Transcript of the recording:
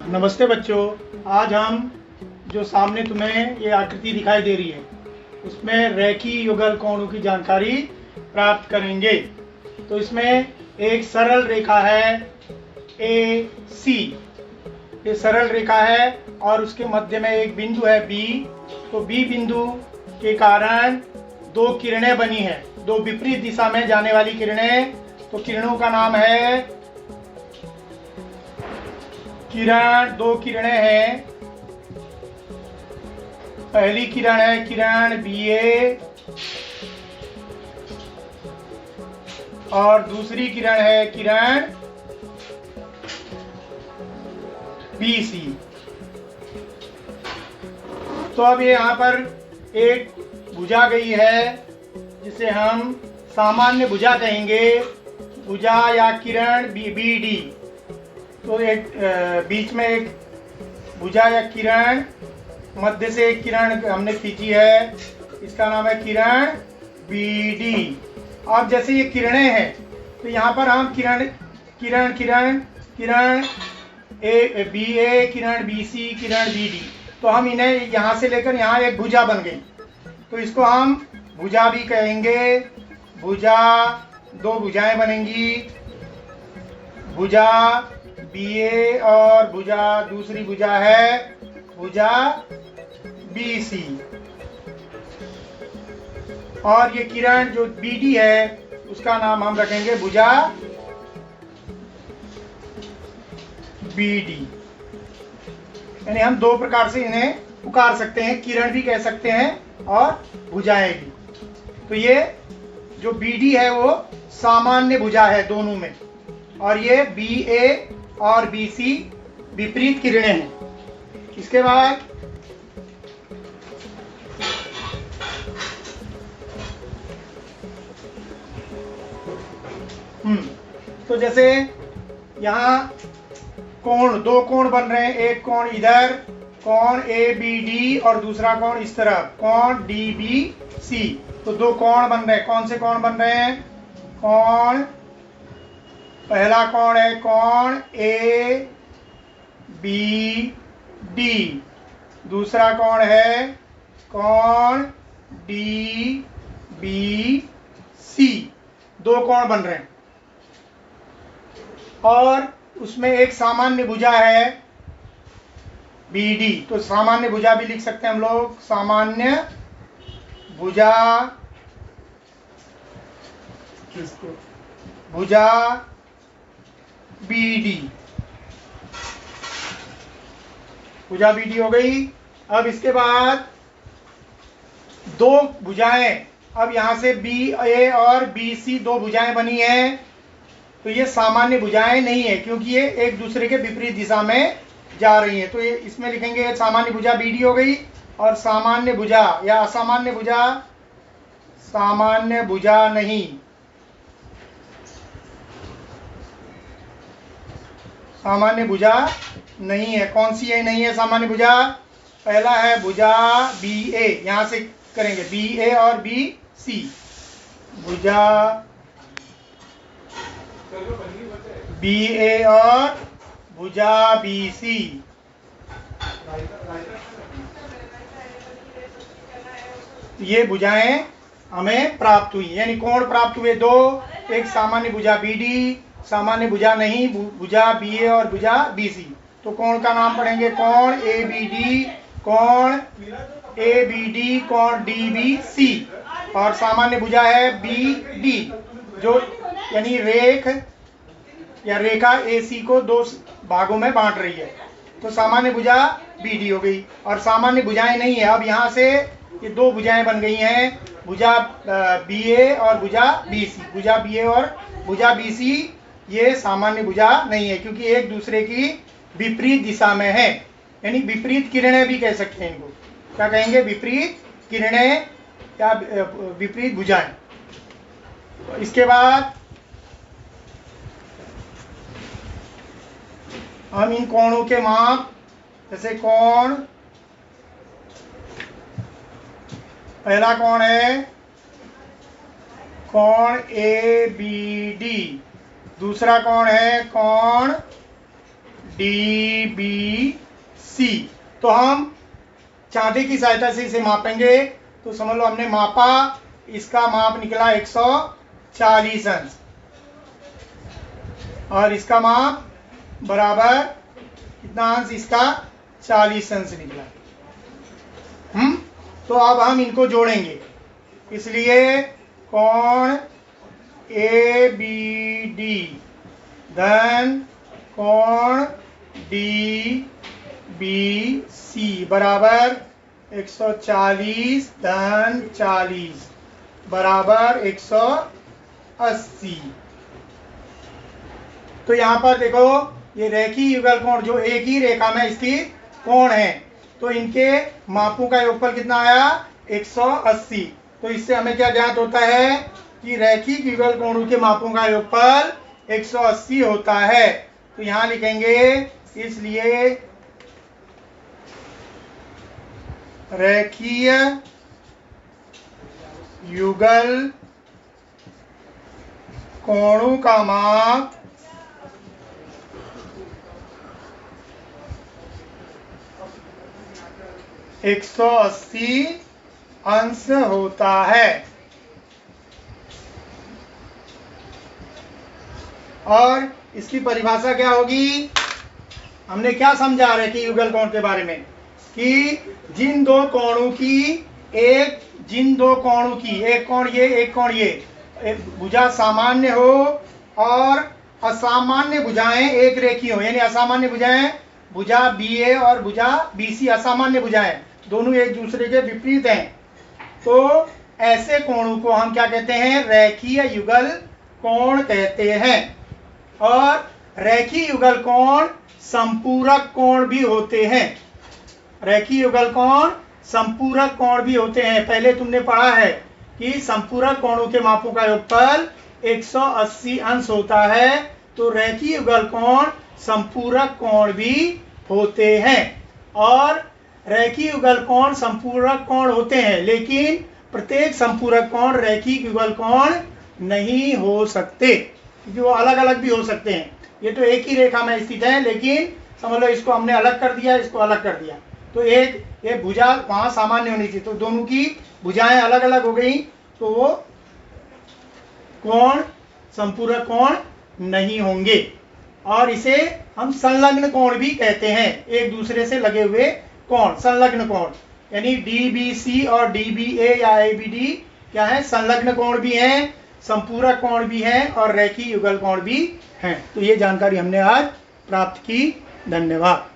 नमस्ते बच्चों। आज हम जो सामने तुम्हें ये आकृति दिखाई दे रही है उसमें रेखीय युगल कोणों की जानकारी प्राप्त करेंगे। तो इसमें एक सरल रेखा है ए सी, ये सरल रेखा है और उसके मध्य में एक बिंदु है बी। तो बी बिंदु के कारण दो किरणें बनी है, दो विपरीत दिशा में जाने वाली किरणें। तो किरणों का नाम है किरण। दो किरणें हैं, पहली किरण है किरण बी ए और दूसरी किरण है किरण बी सी। तो अब ये यहाँ पर एक भुजा गई है जिसे हम सामान्य भुजा कहेंगे, भुजा या किरण बी डी। तो एक बीच में एक भुजा या किरण, मध्य से एक किरण हमने खींची है, इसका नाम है किरण बी डी। अब जैसे ये किरणें हैं तो यहाँ पर हम Kiran Kiran Kiran Kiran A B A, Kiran B C, Kiran B D, तो हम इन्हें यहाँ से लेकर यहाँ एक भुजा बन गई, तो इसको हम भुजा भी कहेंगे। भुजा, दो भुजाएं बनेंगी, भुजा बी ए और भुजा, दूसरी भुजा है भुजा बी सी। और ये किरण जो बी डी है उसका नाम हम रखेंगे भुजा बी डी। यानी हम दो प्रकार से इन्हें पुकार सकते हैं, किरण भी कह सकते हैं और भुजाएं भी। तो ये जो बी डी है वो सामान्य भुजा है दोनों में, और ये बी ए और बी सी विपरीत किरणें हैं। इसके बाद तो जैसे यहाँ कोण, दो कोण बन रहे हैं, एक कोण इधर कोण ए बी डी और दूसरा कोण इस तरफ कोण डी बी सी। तो दो कोण बन रहे हैं। कौन से कोण बन रहे हैं? कोण, पहला कोण है कोण ए बी डी, दूसरा कोण है कोण डी बी सी। दो कोण बन रहे हैं और उसमें एक सामान्य भुजा है बी डी। तो सामान्य भुजा भी लिख सकते हैं हम लोग, सामान्य भुजा, भुजा बी डी, भुजा बी डी हो गई। अब इसके बाद दो भुजाएं, अब यहां से बी ए और बी सी दो भुजाएं बनी हैं, तो ये सामान्य भुजाएं नहीं है क्योंकि ये एक दूसरे के विपरीत दिशा में जा रही हैं। तो ये इसमें लिखेंगे सामान्य भुजा बी डी हो गई। और सामान्य भुजा या असामान्य भुजा, सामान्य भुजा नहीं, सामान्य भुजा नहीं है। कौन सी है नहीं है सामान्य भुजा? पहला है भुजा बी ए, यहां से करेंगे बी ए और बी सी, भुजा बी ए और भुजा बी सी। ये भुजाएं हमें प्राप्त हुई, यानी कोण प्राप्त हुए दो, एक सामान्य भुजा बी डी, सामान्य भुजा नहीं भुजा बी ए और भुजा बी सी। तो कोण का नाम पढ़ेंगे कोण ए बी डी, कोण ए बी डी, कोण डी बी सी। और सामान्य भुजा है बी डी, जो यानी रेख या रेखा ए सी को दो भागों में बांट रही है। तो सामान्य भुजा बी डी हो गई। और सामान्य भुजाएं नहीं है, अब यहाँ से ये दो भुजाएं बन गई हैं, भुजा बी ए और भुजा बी सी। भुजा बी ए और भुजा बी सी ये सामान्य भुजा नहीं है क्योंकि एक दूसरे की विपरीत दिशा में है, यानी विपरीत किरणें भी कह सकते हैं इनको। क्या कहेंगे? विपरीत किरणें या विपरीत भुजाएं। इसके बाद हम इन कोणों के माप, जैसे कोण, पहला कोण है कोण ए बी डी, दूसरा कोण है कोण DBC। तो हम चांदे की सहायता से इसे मापेंगे। तो समझ लो हमने मापा, इसका माप निकला 140 अंश और इसका माप बराबर कितना अंश, इसका 40 अंश निकला। तो अब हम इनको जोड़ेंगे, इसलिए कोण ABD धन कोण DBC बराबर 140 धन 40 बराबर 180। तो यहाँ पर देखो ये रेखीय युगल कोण जो एक ही रेखा में स्थित कोण है, तो इनके मापों का योगफल कितना आया, 180। तो इससे हमें क्या ज्ञात होता है कि रैखिक युगल कोणों के मापों का योगफल 180 होता है। तो यहां लिखेंगे, इसलिए रेखीय युगल कोणों का माप 180 अंश होता है। और इसकी परिभाषा क्या होगी, हमने क्या समझा रेखीय युगल कोण के बारे में कि जिन दो कोणों की एक कोण ये एक कोण ये भुजा सामान्य हो और असामान्य भुजाएं एक रेखीय हो, यानी असामान्य भुजाएं भुजा BA और भुजा BC असामान्य भुजाएं दोनों एक दूसरे के विपरीत हैं, तो ऐसे कोणों को हम क्या कहते हैं, रेखीय युगल कोण कहते हैं। और रेखीय युगल कोण संपूरक कोण भी होते हैं। रेखीय युगल कोण संपूरक कोण भी होते हैं। पहले तुमने पढ़ा है कि संपूरक कोणों के मापों का योगफल 180 अंश होता है, तो रेखीय युगल कोण संपूरक कोण भी होते हैं। और रेखीय युगल कोण संपूरक कोण होते हैं, लेकिन प्रत्येक संपूरक कोण रेखीय युगल कोण नहीं हो सकते, क्योंकि वो अलग अलग भी हो सकते हैं। ये तो एक ही रेखा में स्थित है, लेकिन समझ लो इसको हमने अलग कर दिया, इसको अलग कर दिया, तो एक भुजा वहां सामान्य होनी चाहिए, तो दोनों की भुजाएं अलग अलग हो गई, तो वो कोण संपूरक कोण नहीं होंगे। और इसे हम संलग्न कोण भी कहते हैं, एक दूसरे से लगे हुए कोण, संलग्न कोण, यानी DBC और DBA या ABD क्या है, संलग्न कोण भी हैं, संपूरक कोण भी हैं और रेखीय युगल कोण भी हैं। तो ये जानकारी हमने आज प्राप्त की। धन्यवाद।